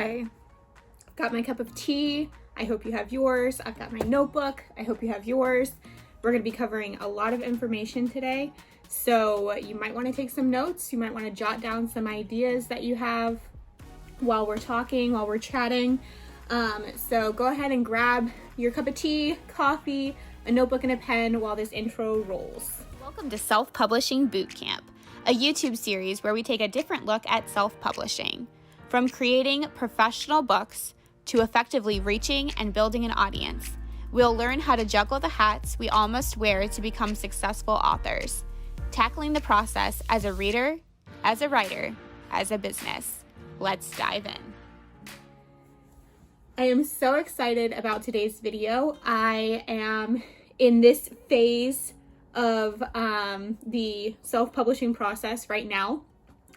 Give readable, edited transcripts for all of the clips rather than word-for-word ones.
Okay, I've got my cup of tea. I hope you have yours. I've got my notebook. I hope you have yours. We're going to be covering a lot of information today. So you might want to take some notes. You might want to jot down some ideas that you have while we're talking, while we're chatting. So go ahead and grab your cup of tea, coffee, a notebook, and a pen while this intro rolls. Welcome to Self-Publishing Bootcamp, a YouTube series where we take a different look at self-publishing. From creating professional books to effectively reaching and building an audience, we'll learn how to juggle the hats we all must wear to become successful authors, tackling the process as a reader, as a writer, as a business. Let's dive in. I am so excited about today's video. I am in this phase of the self-publishing process right now.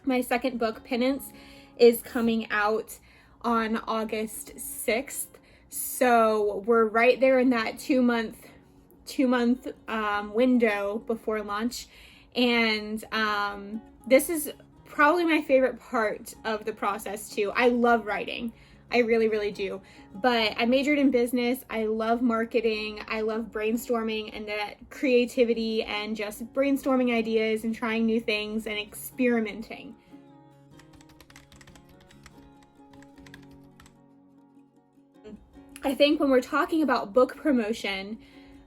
My second book, Penance, is coming out on August 6th. So we're right there in that two month window before launch. And this is probably my favorite part of the process too. I love writing. I really, really do. But I majored in business. I love marketing. I love brainstorming and that creativity and just brainstorming ideas and trying new things and experimenting. I think when we're talking about book promotion,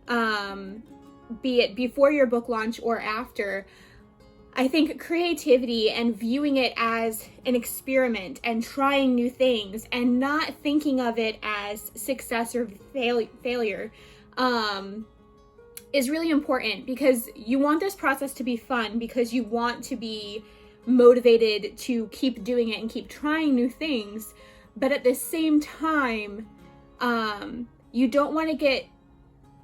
be it before your book launch or after, I think creativity and viewing it as an experiment and trying new things and not thinking of it as success or failure is really important, because you want this process to be fun, because you want to be motivated to keep doing it and keep trying new things. But at the same time, you don't want to get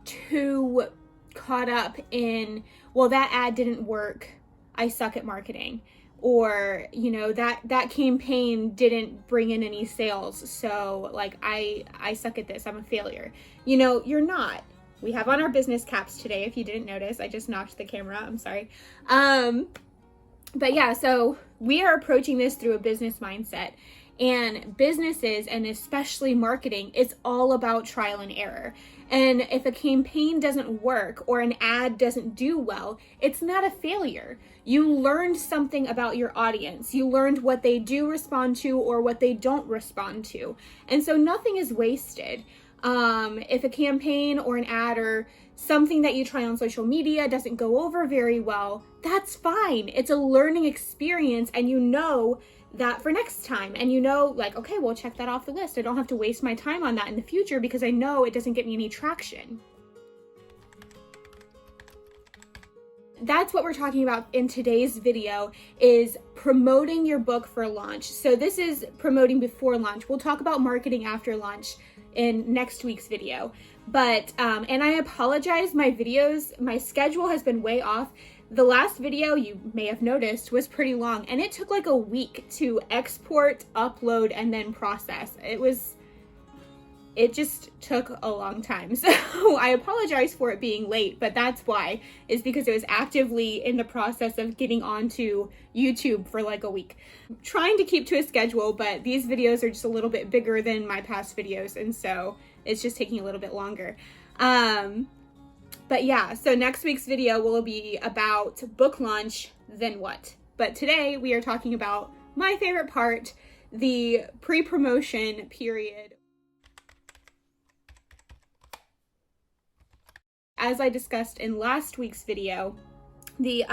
too caught up in, well, that ad didn't work, I suck at marketing, or, you know, that campaign didn't bring in any sales, so like I suck at this, I'm a failure. You know, you're not. We have on our business caps today, if you didn't notice. I just knocked the camera, I'm sorry. But yeah, so we are approaching this through a business mindset. And businesses, and especially marketing, it's all about trial and error. And if a campaign doesn't work or an ad doesn't do well, it's not a failure. You learned something about your audience. You learned what they do respond to or what they don't respond to. And so nothing is wasted. If a campaign or an ad or something that you try on social media doesn't go over very well, that's fine. It's a learning experience, and you know that for next time, and you know, like, okay, well, check that off the list. I don't have to waste my time on that in the future because I know it doesn't get me any traction. That's what we're talking about in today's video, is promoting your book for launch. So this is promoting before launch. We'll talk about marketing after launch in next week's video. But, and I apologize, my schedule has been way off. The last video, you may have noticed, was pretty long, and it took like a week to export, upload, and then process. It just took a long time. So I apologize for it being late, but that's why, is because it was actively in the process of getting onto YouTube for like a week. I'm trying to keep to a schedule, but these videos are just a little bit bigger than my past videos, and so it's just taking a little bit longer. But yeah, so next week's video will be about book launch, then what? But today we are talking about my favorite part, the pre-promotion period. As I discussed in last week's video, the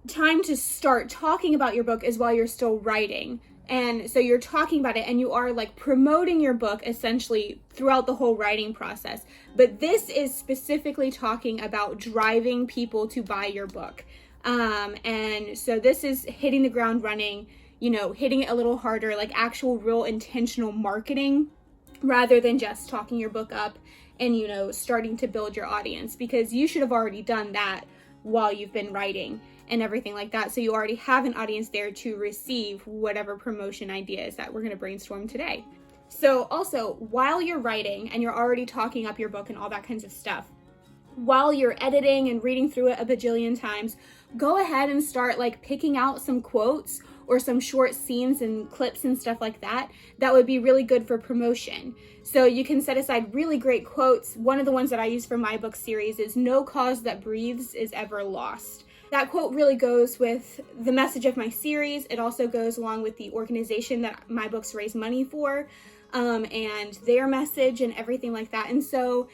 time to start talking about your book is while you're still writing. And so you're talking about it and you are like promoting your book essentially throughout the whole writing process. But this is specifically talking about driving people to buy your book. And so this is hitting the ground running, you know, hitting it a little harder, like actual real intentional marketing, rather than just talking your book up and, you know, starting to build your audience, because you should have already done that while you've been writing and everything like that. So you already have an audience there to receive whatever promotion ideas that we're going to brainstorm today. So also, while you're writing and you're already talking up your book and all that kinds of stuff, while you're editing and reading through it a bajillion times, go ahead and start like picking out some quotes or some short scenes and clips and stuff like that, that would be really good for promotion. So you can set aside really great quotes. One of the ones that I use for my book series is "No cause that breathes is ever lost." That quote really goes with the message of my series. It also goes along with the organization that my books raise money for, and their message and everything like that. And so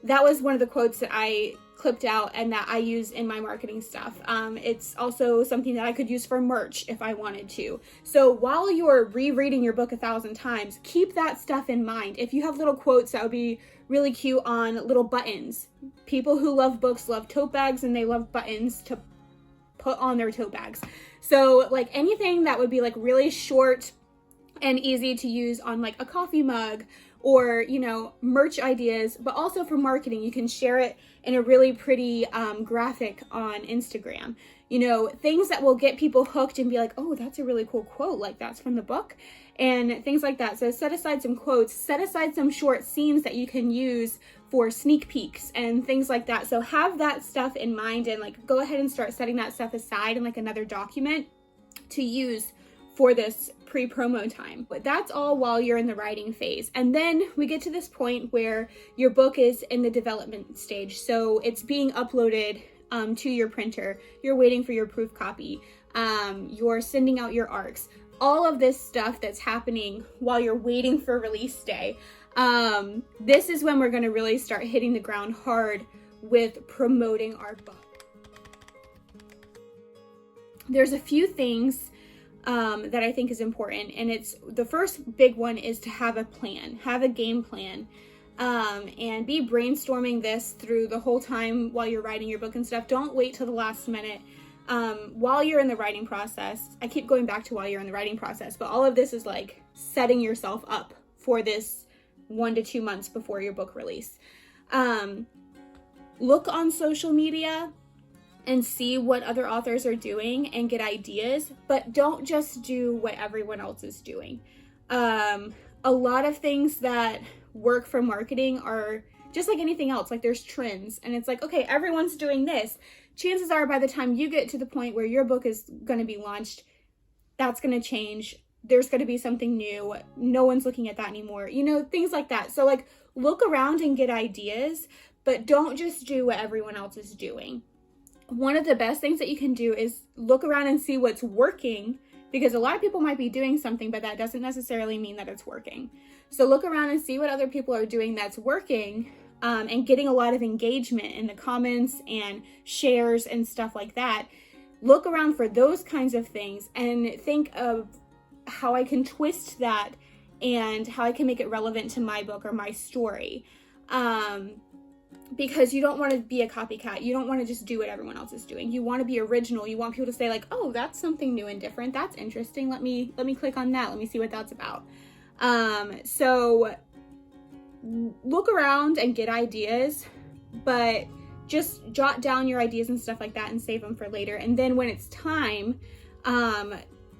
that was one of the quotes that I clipped out and that I use in my marketing stuff. It's also something that I could use for merch if I wanted to. So while you're rereading your book 1,000 times, keep that stuff in mind. If you have little quotes, that would be really cute on little buttons. People who love books love tote bags, and they love buttons to put on their tote bags. So like anything that would be like really short and easy to use on like a coffee mug, or, you know, merch ideas, but also for marketing, you can share it in a really pretty graphic on Instagram. You know, things that will get people hooked and be like, oh, that's a really cool quote, like that's from the book, and things like that. So set aside some quotes, set aside some short scenes that you can use for sneak peeks and things like that. So have that stuff in mind, and like go ahead and start setting that stuff aside in like another document to use for this pre-promo time. But that's all while you're in the writing phase. And then we get to this point where your book is in the development stage. So it's being uploaded to your printer. You're waiting for your proof copy. You're sending out your ARCs. All of this stuff that's happening while you're waiting for release day. This is when we're going to really start hitting the ground hard with promoting our book. There's a few things that I think is important, and it's the first big one is to have a plan, have a game plan, and be brainstorming this through the whole time while you're writing your book and stuff. Don't wait till the last minute. While you're in the writing process, I keep going back to while you're in the writing process, but all of this is like setting yourself up for this 1 to 2 months before your book release. Look on social media and see what other authors are doing and get ideas, but don't just do what everyone else is doing. A lot of things that work for marketing are just like anything else. Like there's trends, and it's like, okay, everyone's doing this. Chances are by the time you get to the point where your book is going to be launched, that's going to change. There's going to be something new. No one's looking at that anymore. You know, things like that. So like look around and get ideas, but don't just do what everyone else is doing. One of the best things that you can do is look around and see what's working, because a lot of people might be doing something, but that doesn't necessarily mean that it's working. So look around and see what other people are doing that's working, and getting a lot of engagement in the comments and shares and stuff like that. Look around for those kinds of things and think of how I can twist that and how I can make it relevant to my book or my story. Because you don't want to be a copycat. You don't want to just do what everyone else is doing. You want to be original. You want people to say like, oh, that's something new and different. That's interesting. Let me click on that. Let me see what that's about. So look around and get ideas, but just jot down your ideas and stuff like that and save them for later. And then when it's time,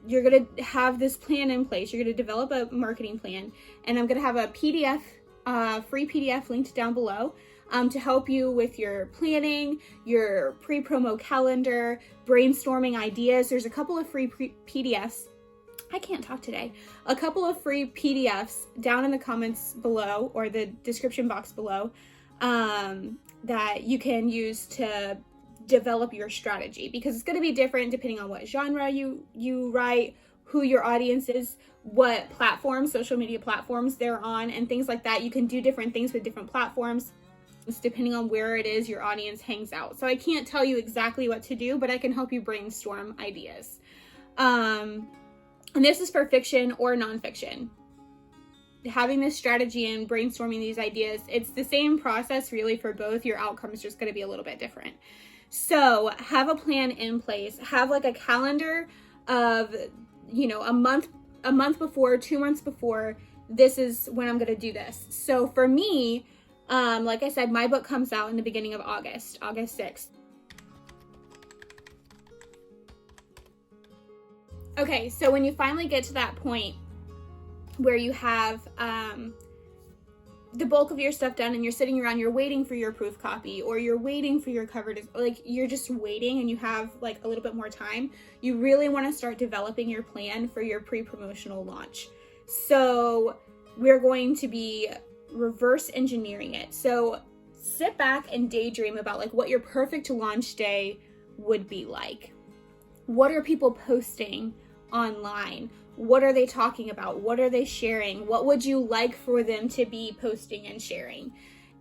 you're going to have this plan in place. You're going to develop a marketing plan, and I'm going to have a PDF, free PDF linked down below. To help you with your planning, your pre-promo calendar, brainstorming ideas. There's a couple of free PDFs. I can't talk today. A couple of free PDFs down in the comments below, or the description box below, that you can use to develop your strategy, because it's going to be different depending on what genre you write, who your audience is, what platforms, social media platforms they're on, and things like that. You can do different things with different platforms. It's depending on where it is your audience hangs out. So I can't tell you exactly what to do, but I can help you brainstorm ideas. And this is for fiction or nonfiction. Having this strategy and brainstorming these ideas, it's the same process really for both. Your outcome is just going to be a little bit different. So have a plan in place. Have like a calendar of, you know, a month before, 2 months before, this is when I'm going to do this. So for me, like I said, my book comes out in the beginning of August 6th. Okay, so when you finally get to that point where you have the bulk of your stuff done and you're sitting around, you're waiting for your proof copy, or you're waiting for your cover to, like, you're just waiting and you have like a little bit more time, you really want to start developing your plan for your pre-promotional launch. So we're going to be reverse engineering it. So sit back and daydream about like what your perfect launch day would be like. What are people posting online? What are they talking about? What are they sharing? What would you like for them to be posting and sharing?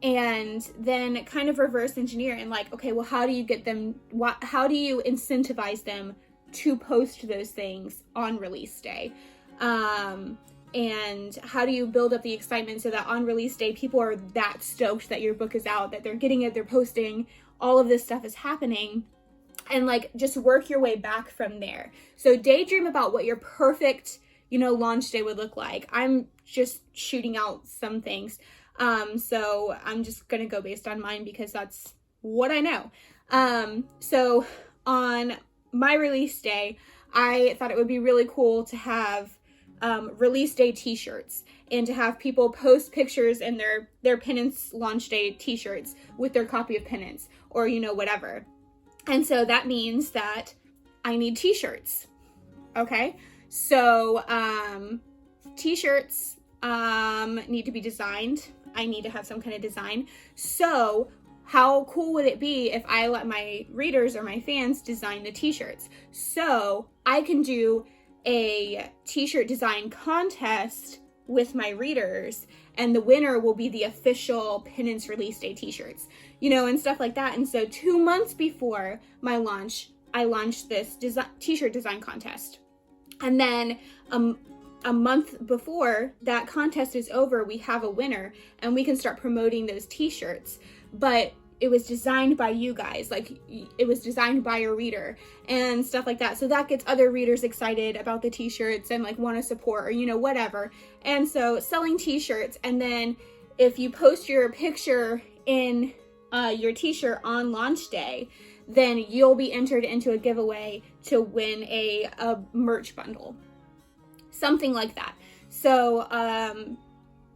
And then kind of reverse engineer and like, okay, well, how do you get them, how do you incentivize them to post those things on release day? And how do you build up the excitement so that on release day, people are that stoked that your book is out, that they're getting it, they're posting, all of this stuff is happening. And like, just work your way back from there. So daydream about what your perfect, launch day would look like. I'm just shooting out some things. So I'm just going to go based on mine because that's what I know. So on my release day, I thought it would be really cool to have release day t-shirts and to have people post pictures in their Penance launch day t-shirts with their copy of Penance or, whatever. And so that means that I need t-shirts. Okay. So, t-shirts, need to be designed. I need to have some kind of design. So how cool would it be if I let my readers or my fans design the t-shirts? So I can do a t-shirt design contest with my readers, and the winner will be the official Penance release day t-shirts, and stuff like that. And so 2 months before my launch, I launched this t-shirt design contest. And then a month before that contest is over, we have a winner and we can start promoting those t-shirts. But it was designed by you guys, like it was designed by a reader and stuff like that. So that gets other readers excited about the t-shirts and like want to support or, whatever. And so selling t-shirts, and then if you post your picture in your t-shirt on launch day, then you'll be entered into a giveaway to win a merch bundle, something like that. So,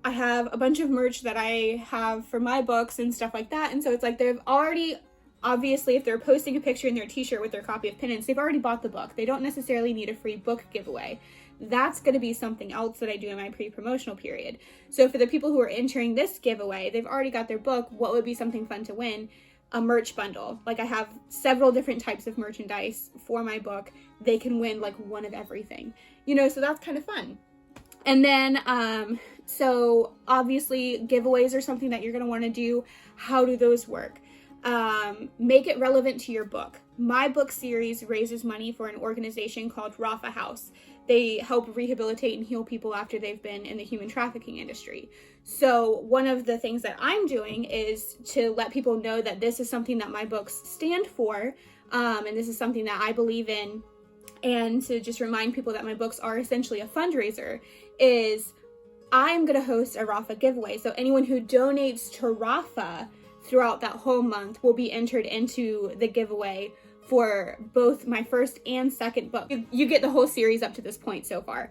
I have a bunch of merch that I have for my books and stuff like that. And so it's like they've already, obviously, if they're posting a picture in their t-shirt with their copy of Penance, they've already bought the book. They don't necessarily need a free book giveaway. That's going to be something else that I do in my pre-promotional period. So for the people who are entering this giveaway, they've already got their book. What would be something fun to win? A merch bundle. Like I have several different types of merchandise for my book. They can win like one of everything, so that's kind of fun. And then, so obviously giveaways are something that you're going to want to do. How do those work? Make it relevant to your book. My book series raises money for an organization called Rafa House. They help rehabilitate and heal people after they've been in the human trafficking industry. So one of the things that I'm doing is to let people know that this is something that my books stand for, and this is something that I believe in, and to just remind people that my books are essentially a fundraiser, is I'm going to host a Rafa giveaway. So anyone who donates to Rafa throughout that whole month will be entered into the giveaway for both my first and second book. You get the whole series up to this point so far,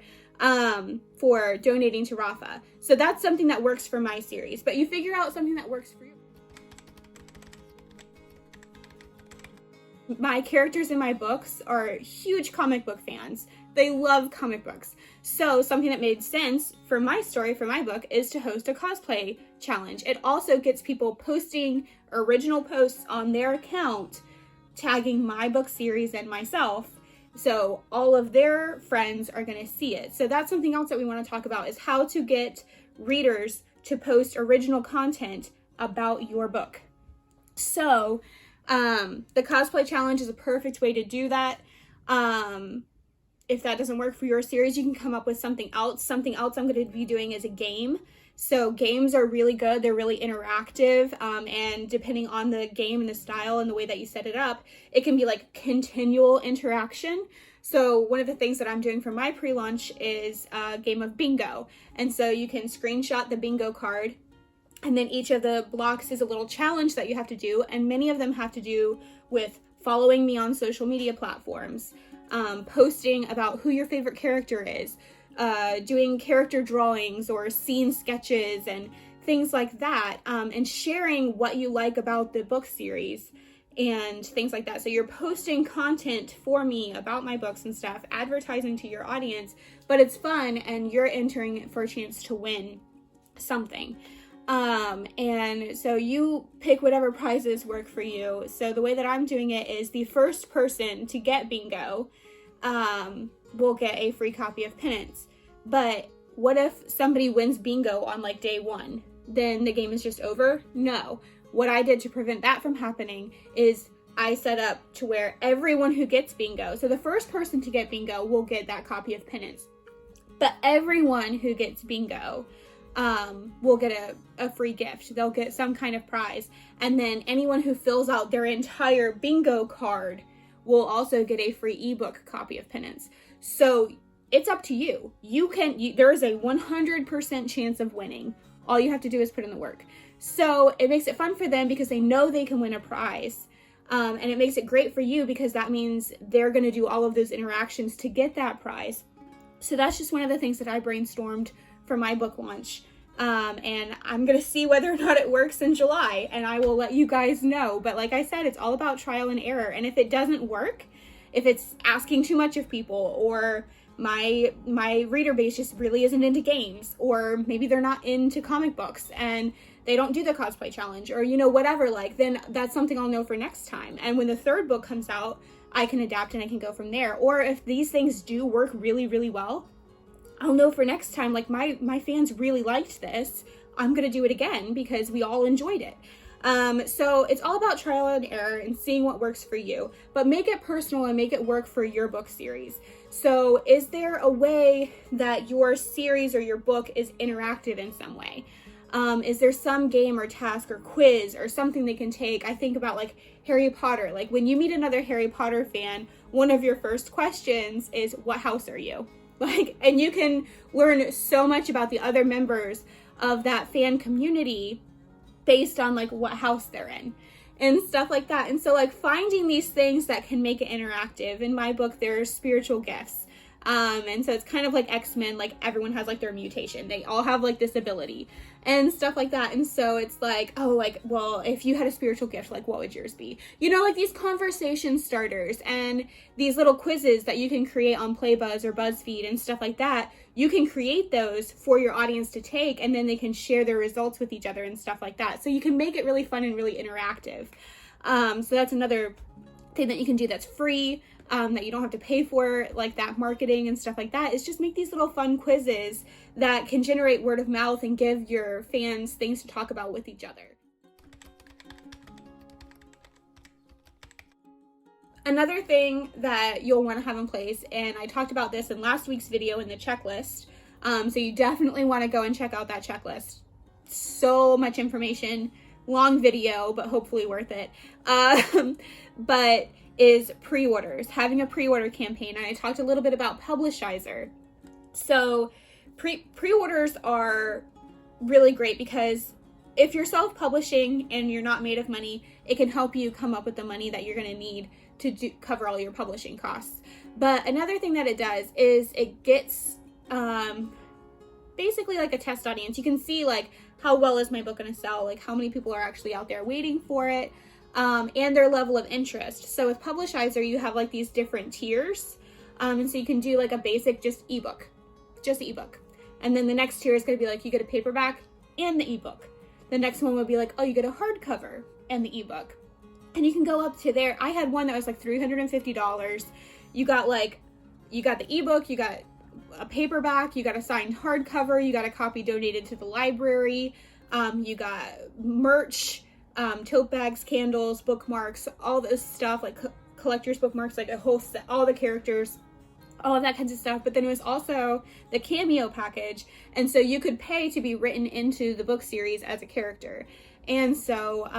for donating to Rafa. So that's something that works for my series, but you figure out something that works for you. My characters in my books are huge comic book fans. They love comic books. So something that made sense for my story, for my book, is to host a cosplay challenge. It also gets people posting original posts on their account, tagging my book series and myself. So all of their friends are going to see it. So that's something else that we want to talk about, is how to get readers to post original content about your book. So the cosplay challenge is a perfect way to do that. If that doesn't work for your series, you can come up with something else. Something else I'm going to be doing is a game. So games are really good. They're really interactive. And depending on the game and the style and the way that you set it up, it can be like continual interaction. So one of the things that I'm doing for my pre-launch is a game of bingo. And so you can screenshot the bingo card, and then each of the blocks is a little challenge that you have to do. And many of them have to do with following me on social media platforms, posting about who your favorite character is, doing character drawings or scene sketches and things like that, and sharing what you like about the book series and things like that. So you're posting content for me about my books and stuff, advertising to your audience, but it's fun and you're entering for a chance to win something. And so you pick whatever prizes work for you. So the way that I'm doing it is the first person to get bingo will get a free copy of Penance. But what if somebody wins bingo on like day one? Then the game is just over? No. What I did to prevent that from happening is I set up to where everyone who gets bingo, so the first person to get bingo will get that copy of Penance. But everyone who gets bingo will get a free gift. They'll get some kind of prize. And then anyone who fills out their entire bingo card will also get a free ebook copy of Penance. So it's up to you. There is a 100% chance of winning. All you have to do is put in the work. So it makes it fun for them because they know they can win a prize. And it makes it great for you because that means they're going to do all of those interactions to get that prize. So that's just one of the things that I brainstormed for my book launch. And I'm going to see whether or not it works in July, and I will let you guys know. But like I said, it's all about trial and error. And if it doesn't work, if it's asking too much of people, or my reader base just really isn't into games, or maybe they're not into comic books and they don't do the cosplay challenge, or whatever, like, then that's something I'll know for next time. And when the third book comes out, I can adapt and I can go from there. Or if these things do work really, really well, I'll know for next time, like, my fans really liked this. I'm going to do it again because we all enjoyed it. So it's all about trial and error and seeing what works for you, but make it personal and make it work for your book series. So is there a way that your series or your book is interactive in some way? Is there some game or task or quiz or something they can take? I think about like Harry Potter. Like when you meet another Harry Potter fan, one of your first questions is, what house are you? Like, and you can learn so much about the other members of that fan community based on like what house they're in and stuff like that. And so like finding these things that can make it interactive. In my book, there's spiritual gifts. And so it's kind of like X-Men, like everyone has like their mutation. They all have like this ability and stuff like that. And so it's like, oh, like, well, if you had a spiritual gift, like what would yours be? Like these conversation starters and these little quizzes that you can create on Playbuzz or BuzzFeed and stuff like that. You can create those for your audience to take, and then they can share their results with each other and stuff like that. So you can make it really fun and really interactive. So that's another thing that you can do that's free. That you don't have to pay for, like that marketing and stuff like that, is just make these little fun quizzes that can generate word of mouth and give your fans things to talk about with each other. Another thing that you'll want to have in place, and I talked about this in last week's video in the checklist, so you definitely want to go and check out that checklist. So much information, long video, but hopefully worth it. But is pre-orders, having a pre-order campaign. And I talked a little bit about Publishizer. So pre-orders are really great because if you're self-publishing and you're not made of money, it can help you come up with the money that you're going to need to cover all your publishing costs. But another thing that it does is it gets basically like a test audience. You can see like how well is my book going to sell, like how many people are actually out there waiting for it. And their level of interest. So with Publishizer, you have like these different tiers. And so you can do like a basic just ebook. And then the next tier is going to be like, you get a paperback and the ebook. The next one would be like, oh, you get a hardcover and the ebook. And you can go up to there. I had one that was like $350. You got the ebook, you got a paperback, you got a signed hardcover, you got a copy donated to the library, you got merch, tote bags, candles, bookmarks, all this stuff, like collector's bookmarks, like a whole set, all the characters, all of that kinds of stuff. But then it was also the cameo package, and so you could pay to be written into the book series as a character. And so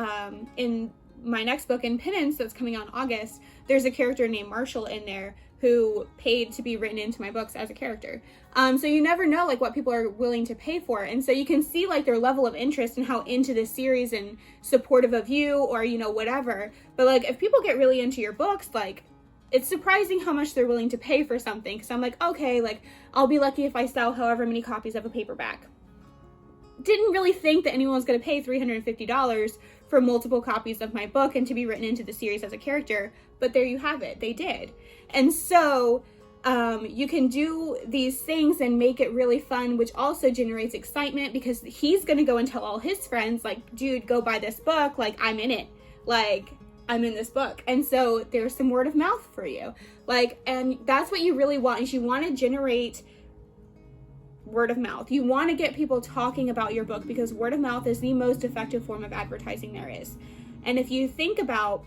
in my next book, in Penance, that's coming out in August, there's a character named Marshall in there who paid to be written into my books as a character. So you never know like what people are willing to pay for. And so you can see like their level of interest and how into the series and supportive of you or, whatever. But like if people get really into your books, like it's surprising how much they're willing to pay for something. Cause I'm like, okay, like I'll be lucky if I sell however many copies of a paperback. didn't really think that anyone was going to pay $350 for multiple copies of my book and to be written into the series as a character, but there you have it. They did. And so you can do these things and make it really fun, which also generates excitement because he's going to go and tell all his friends, like, dude, go buy this book. Like, I'm in it. Like, I'm in this book. And so there's some word of mouth for you. Like, and that's what you really want, is you want to generate word of mouth. You want to get people talking about your book because word of mouth is the most effective form of advertising there is. And if you think about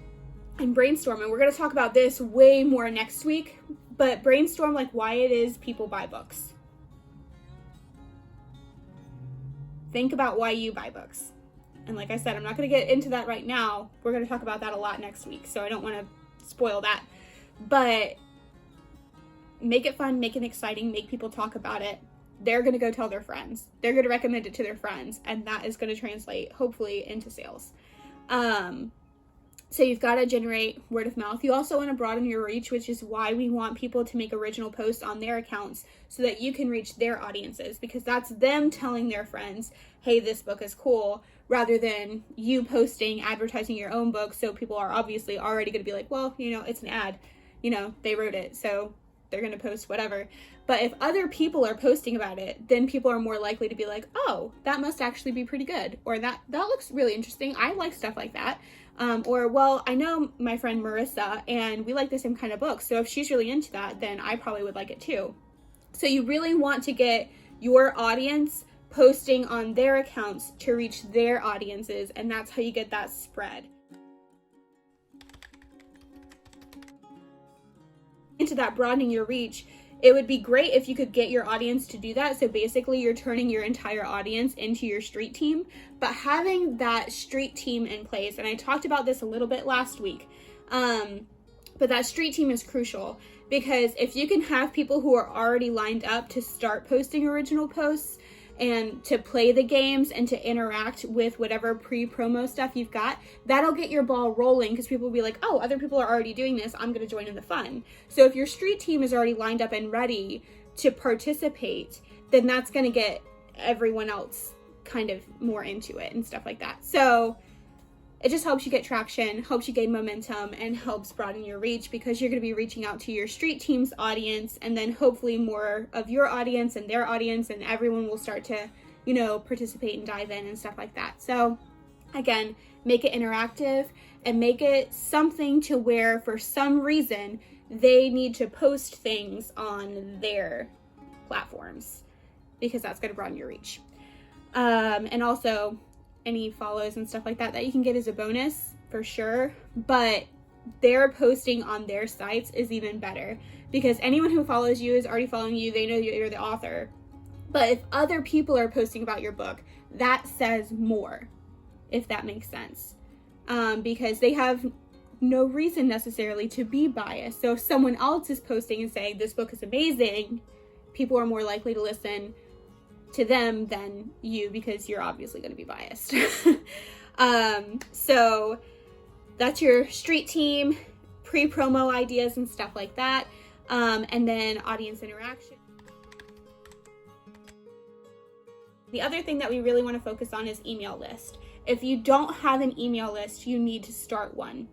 and brainstorm, and we're going to talk about this way more next week, but brainstorm like why it is people buy books. Think about why you buy books. And like I said, I'm not going to get into that right now. We're going to talk about that a lot next week, so I don't want to spoil that. But make it fun, make it exciting, make people talk about it. They're going to go tell their friends. They're going to recommend it to their friends, and that is going to translate, hopefully, into sales. So you've got to generate word of mouth. You also want to broaden your reach, which is why we want people to make original posts on their accounts so that you can reach their audiences, because that's them telling their friends, hey, this book is cool, rather than you posting, advertising your own book. So people are obviously already going to be like, well, you know, it's an ad, you know, they wrote it, so they're going to post whatever. But if other people are posting about it, then people are more likely to be like, oh, that must actually be pretty good. Or that looks really interesting. I like stuff like that. Or, well, I know my friend Marissa and we like the same kind of book. So if she's really into that, then I probably would like it too. So you really want to get your audience posting on their accounts to reach their audiences. And that's how you get that spread. Into that broadening your reach, it would be great if you could get your audience to do that. So basically you're turning your entire audience into your street team, but having that street team in place, and I talked about this a little bit last week, but that street team is crucial, because if you can have people who are already lined up to start posting original posts and to play the games and to interact with whatever pre-promo stuff you've got, that'll get your ball rolling, because people will be like, oh, other people are already doing this, I'm going to join in the fun. So if your street team is already lined up and ready to participate, then that's going to get everyone else kind of more into it and stuff like that. So it just helps you get traction, helps you gain momentum, and helps broaden your reach, because you're going to be reaching out to your street team's audience, and then hopefully more of your audience and their audience, and everyone will start to, you know, participate and dive in and stuff like that. So again, make it interactive and make it something to where for some reason they need to post things on their platforms, because that's going to broaden your reach. And also any follows and stuff like that you can get as a bonus for sure, but their posting on their sites is even better, because anyone who follows you is already following you. They know you're the author. But if other people are posting about your book, that says more, if that makes sense, because they have no reason necessarily to be biased. So if someone else is posting and saying this book is amazing, people are more likely to listen to them than you, because you're obviously going to be biased. So that's your street team, pre-promo ideas and stuff like that. And then audience interaction. The other thing that we really want to focus on is email list. If you don't have an email list, you need to start one.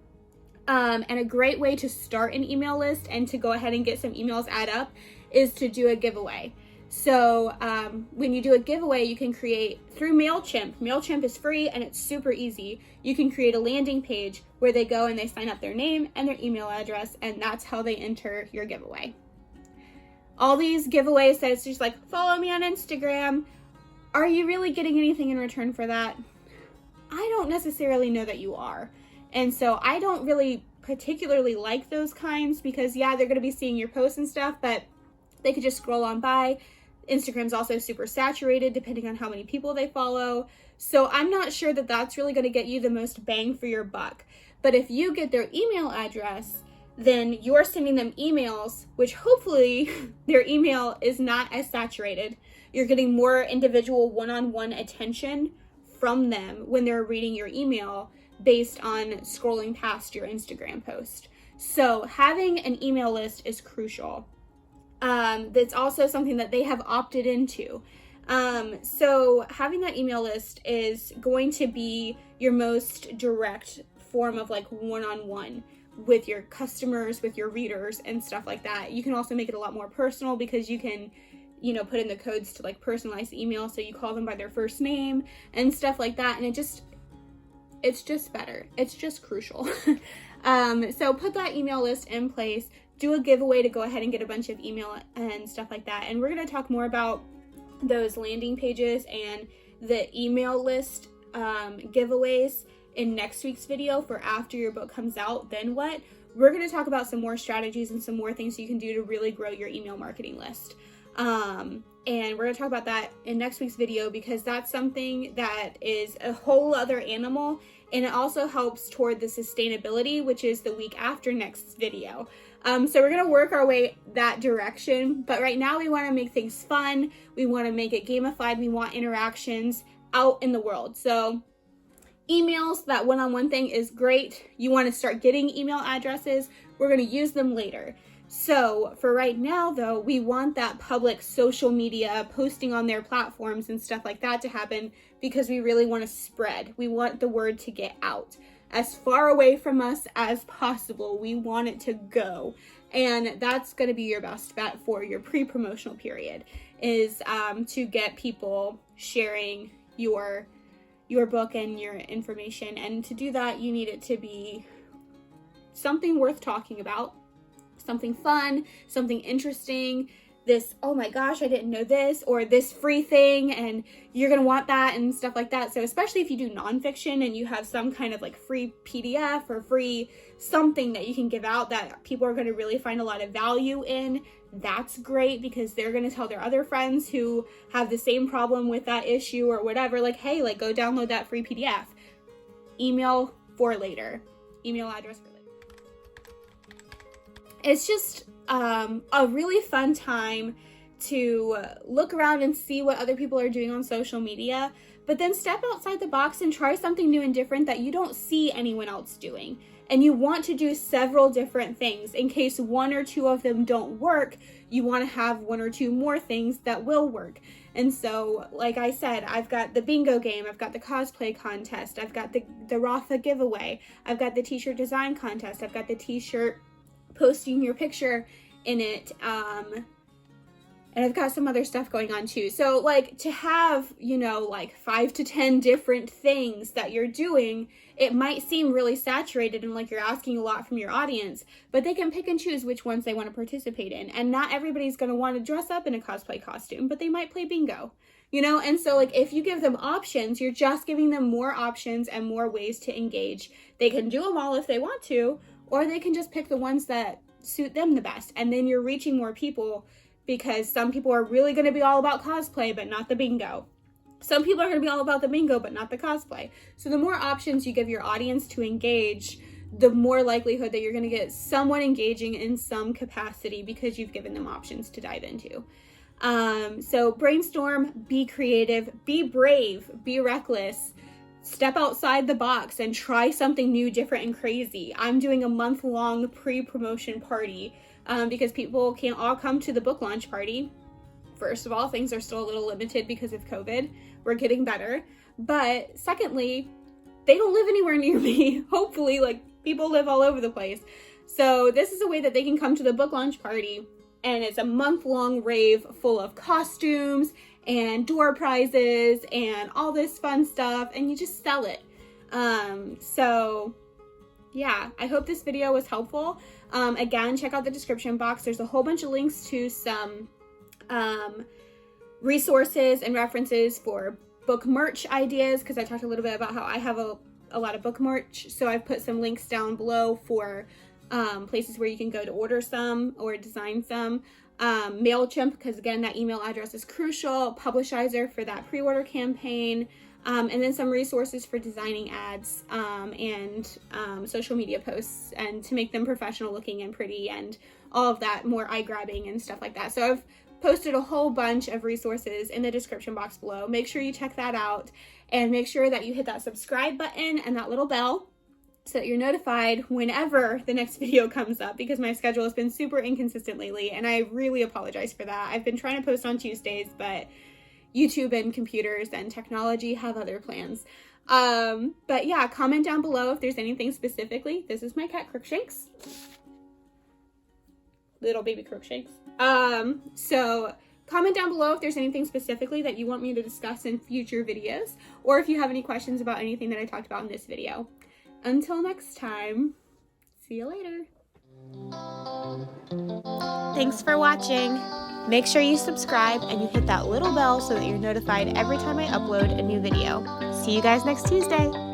And a great way to start an email list and to go ahead and get some emails add up is to do a giveaway. So when you do a giveaway, you can create through MailChimp. MailChimp is free and it's super easy. You can create a landing page where they go and they sign up their name and their email address, and that's how they enter your giveaway. All these giveaways that it's just like, follow me on Instagram. Are you really getting anything in return for that? I don't necessarily know that you are. And so I don't really particularly like those kinds, because yeah, they're going to be seeing your posts and stuff, but they could just scroll on by. Instagram's also super saturated depending on how many people they follow. So I'm not sure that that's really going to get you the most bang for your buck. But if you get their email address, then you're sending them emails, which hopefully their email is not as saturated. You're getting more individual one-on-one attention from them when they're reading your email based on scrolling past your Instagram post. So having an email list is crucial. That's also something that they have opted into. So having that email list is going to be your most direct form of like one-on-one with your customers, with your readers and stuff like that. You can also make it a lot more personal because you can, put in the codes to like personalize the email. So you call them by their first name and stuff like that. And it's just better. It's just crucial. So put that email list in place, do a giveaway to go ahead and get a bunch of email and stuff like that. And we're going to talk more about those landing pages and the email list giveaways in next week's video for after your book comes out. Then what? We're going to talk about some more strategies and some more things you can do to really grow your email marketing list. And we're going to talk about that in next week's video because that's something that is a whole other animal, and it also helps toward the sustainability, which is the week after next video. So we're going to work our way that direction, but right now we want to make things fun. We want to make it gamified. We want interactions out in the world. So emails, that one-on-one thing is great. You want to start getting email addresses. We're going to use them later. So for right now though, we want that public social media posting on their platforms and stuff like that to happen because we really want to spread. We want the word to get out as far away from us as possible. We want it to go. And that's going to be your best bet for your pre-promotional period is to get people sharing your book and your information. And to do that, you need it to be something worth talking about, something fun, something interesting, this, oh my gosh, I didn't know this, or this free thing, and you're going to want that and stuff like that. So especially if you do nonfiction and you have some kind of like free PDF or free something that you can give out that people are going to really find a lot of value in, that's great because they're going to tell their other friends who have the same problem with that issue or whatever, like, hey, like go download that free PDF. Email for later. Email address for later. It's just a really fun time to look around and see what other people are doing on social media, but then step outside the box and try something new and different that you don't see anyone else doing. And you want to do several different things. In case one or two of them don't work, you want to have one or two more things that will work. And so, like I said, I've got the bingo game, I've got the cosplay contest, I've got the Rafa giveaway, I've got the t-shirt design contest, I've got the t-shirt posting your picture in it, and I've got some other stuff going on too. So like to have, like 5 to 10 different things that you're doing, it might seem really saturated and like you're asking a lot from your audience, but they can pick and choose which ones they want to participate in. And not everybody's going to want to dress up in a cosplay costume, but they might play bingo, and so like if you give them options, you're just giving them more options and more ways to engage. They can do them all if they want to, or they can just pick the ones that suit them the best. And then you're reaching more people because some people are really going to be all about cosplay, but not the bingo. Some people are going to be all about the bingo, but not the cosplay. So the more options you give your audience to engage, the more likelihood that you're going to get someone engaging in some capacity because you've given them options to dive into. So brainstorm, be creative, be brave, be reckless. Step outside the box and try something new, different, and crazy. I'm doing a month-long pre-promotion party because people can't all come to the book launch party. First of all, things are still a little limited because of COVID. We're getting better. But secondly, they don't live anywhere near me. Hopefully, like, people live all over the place. So this is a way that they can come to the book launch party, and it's a month-long rave full of costumes and door prizes and all this fun stuff, and you just sell it. So yeah, I hope this video was helpful. Again, check out the description box. There's a whole bunch of links to some resources and references for book merch ideas, because I talked a little bit about how I have a lot of book merch. So I've put some links down below for places where you can go to order some or design some. MailChimp, because again, that email address is crucial. Publishizer for that pre-order campaign. And then some resources for designing ads and social media posts, and to make them professional looking and pretty and all of that, more eye-grabbing and stuff like that. So I've posted a whole bunch of resources in the description box below. Make sure you check that out, and make sure that you hit that subscribe button and that little bell so that you're notified whenever the next video comes up, because my schedule has been super inconsistent lately, and I really apologize for that. I've been trying to post on Tuesdays, but YouTube and computers and technology have other plans. But yeah, comment down below if there's anything specifically. This is my cat Crookshanks. Little baby Crookshanks. So comment down below if there's anything specifically that you want me to discuss in future videos, or if you have any questions about anything that I talked about in this video. Until next time, see you later. Thanks for watching. Make sure you subscribe and you hit that little bell so that you're notified every time I upload a new video. See you guys next Tuesday.